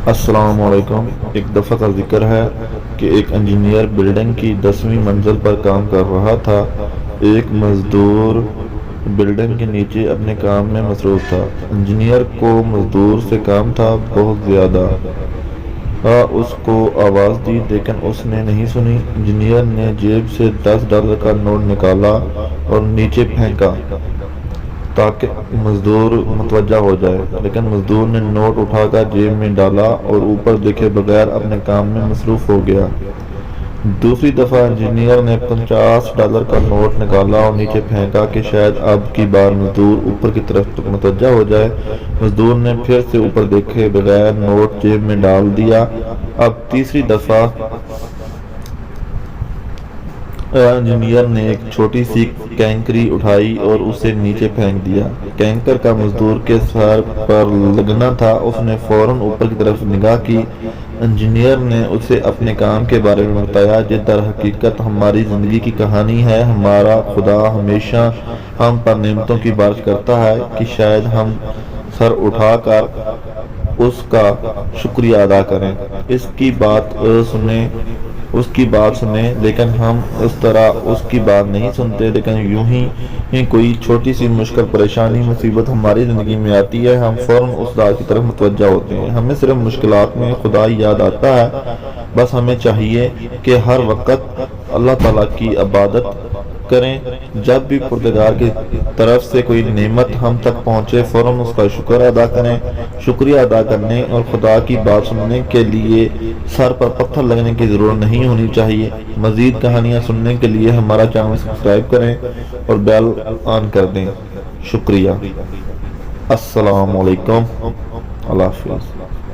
السلام علیکم۔ ایک دفعہ کا ذکر ہے کہ ایک انجینئر بلڈنگ کی 10ویں منزل پر کام کر رہا تھا۔ ایک مزدور بلڈنگ کے نیچے اپنے کام میں مصروف تھا۔ انجینئر کو مزدور سے کام تھا بہت زیادہ۔ اس کو آواز دی لیکن اس نے نہیں سنی۔ انجینئر نے جیب سے $10 کا نوٹ نکالا اور نیچے پھینکا تاکہ مزدور متوجہ ہو جائے، لیکن مزدور نے نوٹ اٹھا کر جیب میں ڈالا اور اوپر دیکھے بغیر اپنے کام میں مصروف ہو گیا۔ دوسری دفعہ انجینئر نے $50 کا نوٹ نکالا اور نیچے پھینکا کہ شاید اب کی بار مزدور اوپر کی طرف متوجہ ہو جائے۔ مزدور نے پھر سے اوپر دیکھے بغیر نوٹ جیب میں ڈال دیا۔ اب تیسری دفعہ انجینئر نے ایک چھوٹی سی کینکری اٹھائی اور اسے نیچے پھینک دیا۔ کینکر کا مزدور کے سر پر لگنا تھا۔ اس نے فوراً اوپر کی طرف نگاہ کی۔ انجینئر نے اسے اپنے کام کے بارے میں بتایا۔ یہ در حقیقت ہماری زندگی کی کہانی ہے۔ ہمارا خدا ہمیشہ ہم پر نعمتوں کی بارش کرتا ہے کہ شاید ہم سر اٹھا کر اس کا شکریہ ادا کریں، اس کی بات سنیں، لیکن ہم اس طرح اس کی بات نہیں سنتے۔ لیکن یوں ہی کوئی چھوٹی سی مشکل، پریشانی، مصیبت ہماری زندگی میں آتی ہے، ہم فوراً اس ذات کی طرف متوجہ ہوتے ہیں۔ ہمیں صرف مشکلات میں خدا یاد آتا ہے۔ بس ہمیں چاہیے کہ ہر وقت اللہ تعالیٰ کی عبادت کریں۔ جب بھی پروردگار کی طرف سے کوئی نعمت ہم تک پہنچے، فوراً اس کا شکر ادا کریں۔ شکریہ ادا کرنے اور خدا کی بات سننے کے لیے سر پر پتھر لگنے کی ضرورت نہیں ہونی چاہیے۔ مزید کہانیاں سننے کے لیے ہمارا چینل سبسکرائب کریں اور بیل آن کر دیں۔ شکریہ۔ السلام علیکم۔ اللہ حافظ۔